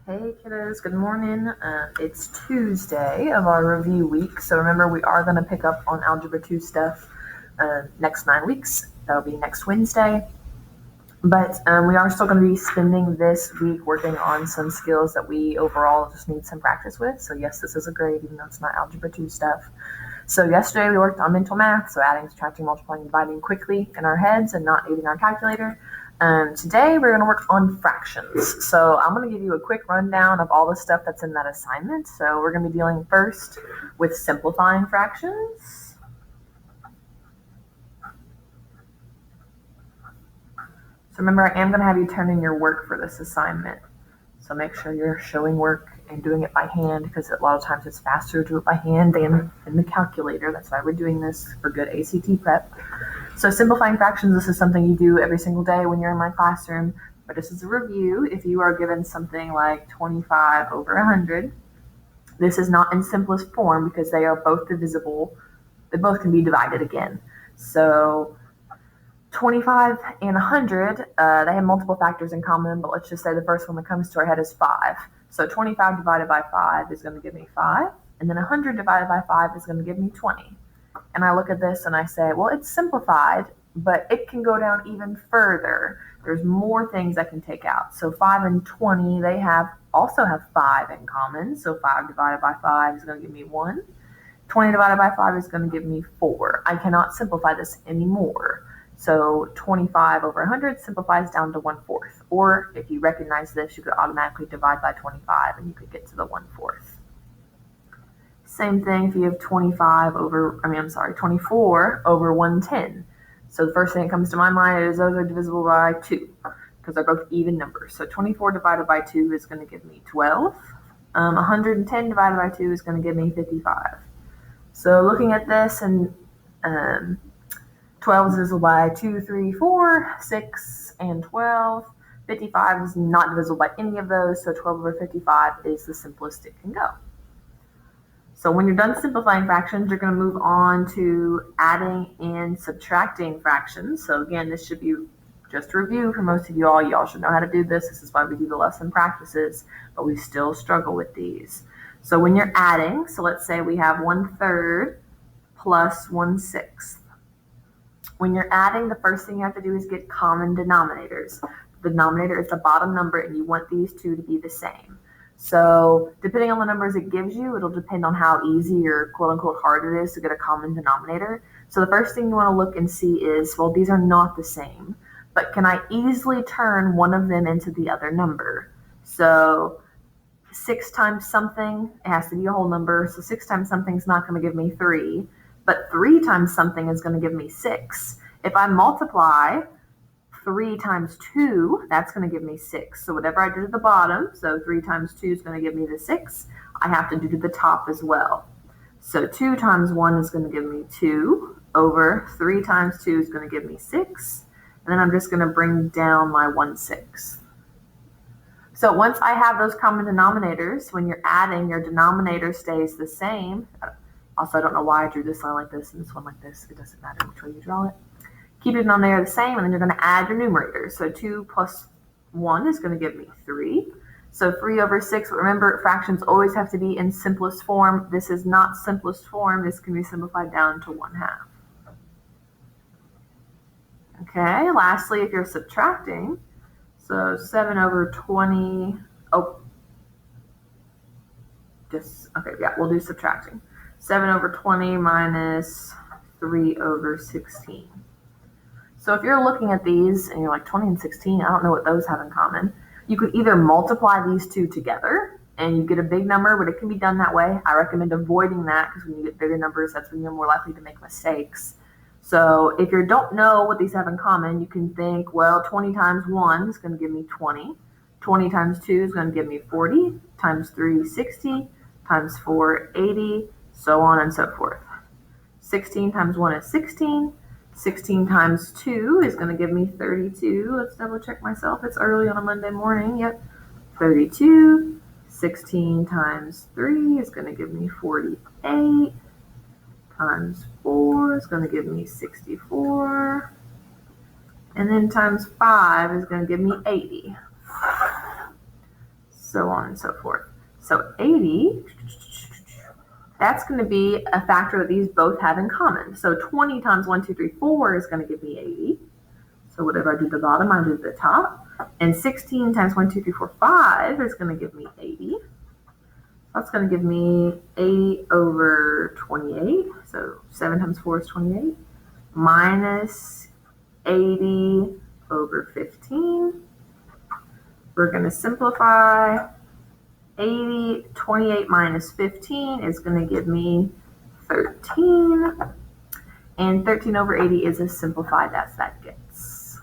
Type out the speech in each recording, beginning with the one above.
Hey kiddos, good morning. It's Tuesday of our review week, so remember we are going to pick up on Algebra 2 stuff next 9 weeks. That'll be next Wednesday. But we are still going to be spending this week working on some skills that we overall just need some practice with. So yes, this is a grade, even though it's not Algebra 2 stuff. So yesterday we worked on mental math, so adding, subtracting, multiplying, dividing quickly in our heads and not needing our calculator. Today we're going to work on fractions. So I'm going to give you a quick rundown of all the stuff that's in that assignment. So we're going to be dealing first with simplifying fractions. So remember, I am going to have you turn in your work for this assignment. So make sure you're showing work and doing it by hand, because a lot of times it's faster to do it by hand than in the calculator. That's why we're doing this for good ACT prep. So simplifying fractions, this is something you do every single day when you're in my classroom, but this is a review. If you are given something like 25 over 100, this is not in simplest form because they are both divisible. They both can be divided again. So 25 and 100, they have multiple factors in common, but let's just say the first one that comes to our head is 5. So 25 divided by 5 is going to give me 5, and then 100 divided by 5 is going to give me 20. And I look at this and I say, well, it's simplified, but it can go down even further. There's more things I can take out. So 5 and 20, they also have 5 in common. So 5 divided by 5 is going to give me 1. 20 divided by 5 is going to give me 4. I cannot simplify this anymore. So 25 over 100 simplifies down to 1/4. Or if you recognize this, you could automatically divide by 25 and you could get to the 1/4. Same thing if you have 24 over 110. So the first thing that comes to my mind is those are divisible by 2 because they're both even numbers. So 24 divided by 2 is going to give me 12. 110 divided by 2 is going to give me 55. So looking at this, and 12 is divisible by 2, 3, 4, 6, and 12. 55 is not divisible by any of those, so 12 over 55 is the simplest it can go. So when you're done simplifying fractions, you're going to move on to adding and subtracting fractions. So again, this should be just a review for most of you all. You all should know how to do this. This is why we do the lesson practices, but we still struggle with these. So when you're adding, so let's say we have 1/3 plus 1/6. When you're adding, the first thing you have to do is get common denominators. The denominator is the bottom number, and you want these two to be the same. So depending on the numbers it gives you, it'll depend on how easy or quote unquote hard it is to get a common denominator. So the first thing you want to look and see is, well, these are not the same, but can I easily turn one of them into the other number? So 6 times something, it has to be a whole number. So 6 times something is not going to give me 3, but 3 times something is going to give me 6. If I multiply 3 times 2, that's going to give me 6. So whatever I did at the bottom, so 3 times 2 is going to give me the 6, I have to do to the top as well. So 2 times 1 is going to give me 2 over 3 times 2 is going to give me 6. And then I'm just going to bring down my 1/6. So once I have those common denominators, when you're adding, your denominator stays the same. Also, I don't know why I drew this line like this and this one like this. It doesn't matter which way you draw it. Keep it on there the same, and then you're going to add your numerators. So 2 plus 1 is going to give me 3. So 3 over 6, but remember, fractions always have to be in simplest form. This is not simplest form. This can be simplified down to 1/2. Okay, lastly, if you're subtracting, so 7 over 20, we'll do subtracting. 7 over 20 minus 3 over 16. So if you're looking at these and you're like 20 and 16, I don't know what those have in common. You could either multiply these two together and you get a big number, but it can be done that way. I recommend avoiding that because when you get bigger numbers, that's when you're more likely to make mistakes. So if you don't know what these have in common, you can think, well, 20 times 1 is going to give me 20. 20 times 2 is going to give me 40. Times 3, 60. Times 4, 80. So on and so forth. 16 times 1 is 16. 16 times 2 is going to give me 32. Let's double check myself. It's early on a Monday morning. Yep. 32. 16 times 3 is going to give me 48. Times 4 is going to give me 64. And then times 5 is going to give me 80. so on and so forth. So 80, that's going to be a factor that these both have in common. So 20 times 1, 2, 3, 4 is going to give me 80. So whatever I do at the bottom, I do at the top. And 16 times 1, 2, 3, 4, 5 is going to give me 80. That's going to give me 80 over 28. So 7 times 4 is 28. Minus 80 over 15. We're going to simplify. 80, 28 minus 15 is going to give me 13. And 13 over 80 is as simplified as that gets.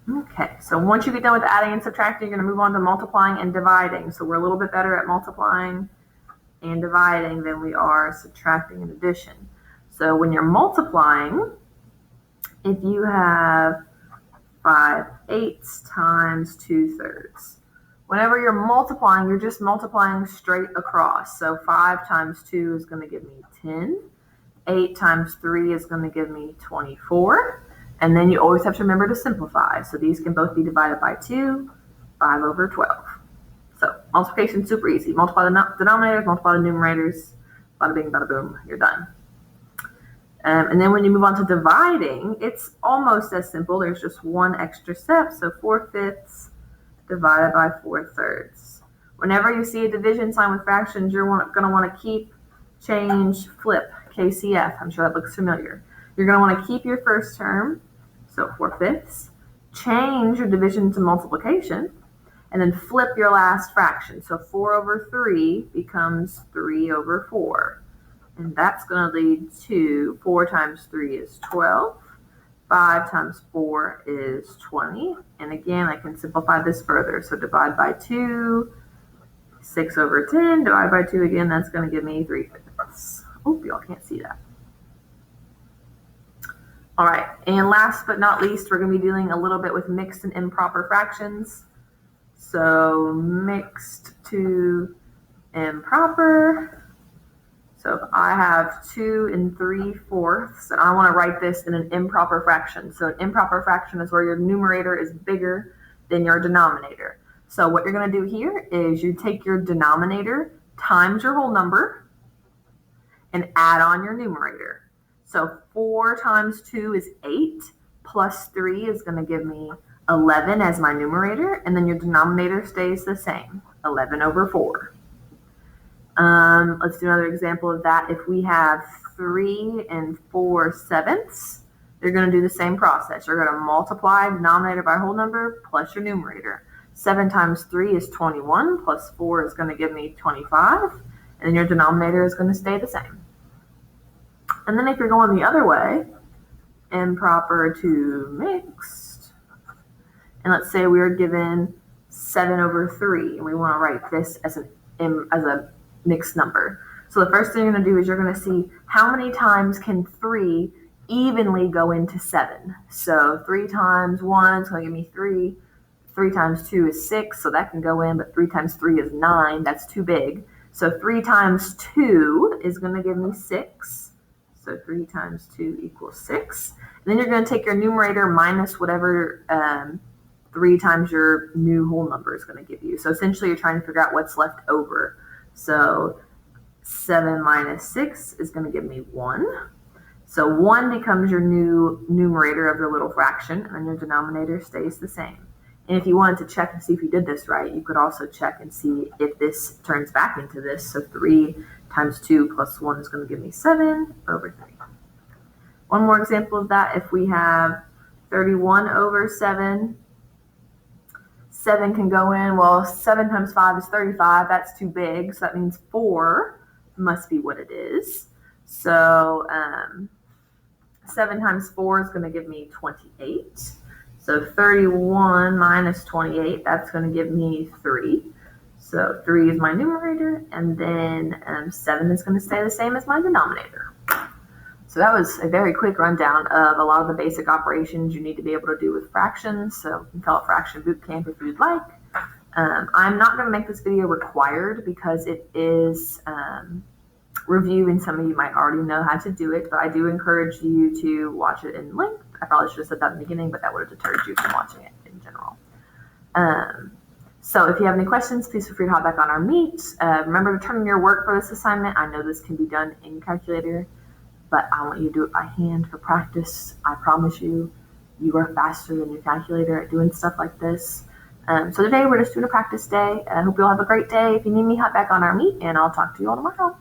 Okay, so once you get done with adding and subtracting, you're going to move on to multiplying and dividing. So we're a little bit better at multiplying and dividing than we are subtracting and addition. So when you're multiplying, if you have 5/8 times 2/3. Whenever you're multiplying, you're just multiplying straight across. So 5 times 2 is going to give me 10. 8 times 3 is going to give me 24. And then you always have to remember to simplify. So these can both be divided by 2, 5 over 12. So multiplication is super easy. Multiply the denominators, multiply the numerators. Bada bing, bada boom, you're done. And then when you move on to dividing, it's almost as simple. There's just one extra step. So 4/5 divided by 4/3. Whenever you see a division sign with fractions, you're going to want to keep, change, flip, KCF. I'm sure that looks familiar. You're going to want to keep your first term, so 4/5, change your division to multiplication, and then flip your last fraction. So 4 over 3 becomes 3 over 4. And that's going to lead to 4 times 3 is 12. 5 times 4 is 20. And again, I can simplify this further. So divide by 2, 6 over 10. Divide by 2 again, that's going to give me 3/5. Oh, y'all can't see that. All right, and last but not least, we're going to be dealing a little bit with mixed and improper fractions. So mixed to improper. So if I have 2 3/4, and I want to write this in an improper fraction. So an improper fraction is where your numerator is bigger than your denominator. So what you're going to do here is you take your denominator times your whole number and add on your numerator. So 4 times 2 is 8, plus 3 is going to give me 11 as my numerator, and then your denominator stays the same, 11 over 4. Let's do another example of that. If we have 3 4/7, you're going to do the same process. You're going to multiply denominator by whole number plus your numerator. 7 times 3 is 21, plus 4 is going to give me 25, and then your denominator is going to stay the same. And then if you're going the other way, improper to mixed, and let's say we are given 7 over 3, and we want to write this as a mixed number. So the first thing you're going to do is you're going to see how many times can 3 evenly go into 7. So 3 times 1 is going to give me 3. 3 times 2 is 6, so that can go in, but 3 times 3 is 9. That's too big. So 3 times 2 is going to give me 6. So 3 times 2 equals 6. And then you're going to take your numerator minus whatever 3 times your new whole number is going to give you. So essentially you're trying to figure out what's left over. So 7 minus 6 is going to give me 1. So 1 becomes your new numerator of your little fraction, and then your denominator stays the same. And if you wanted to check and see if you did this right, you could also check and see if this turns back into this. So 3 times 2 plus 1 is going to give me 7 over 3. One more example of that, if we have 31 over 7, 7 can go in. Well, 7 times 5 is 35. That's too big. So that means 4 must be what it is. So 7 times 4 is going to give me 28. So 31 minus 28, that's going to give me 3. So 3 is my numerator, and then 7 is going to stay the same as my denominator. So that was a very quick rundown of a lot of the basic operations you need to be able to do with fractions. So you can call it Fraction Bootcamp if you'd like. I'm not going to make this video required because it is review, and some of you might already know how to do it, but I do encourage you to watch it in length I probably should have said that in the beginning, but that would have deterred you from watching it in general. So if you have any questions, please feel free to hop back on our meet. Remember to turn in your work for this assignment. I know this can be done in calculator, but I want you to do it by hand for practice. I promise you, you are faster than your calculator at doing stuff like this. So today we're just doing a practice day. I hope you all have a great day. If you need me, hop back on our meet, and I'll talk to you all tomorrow.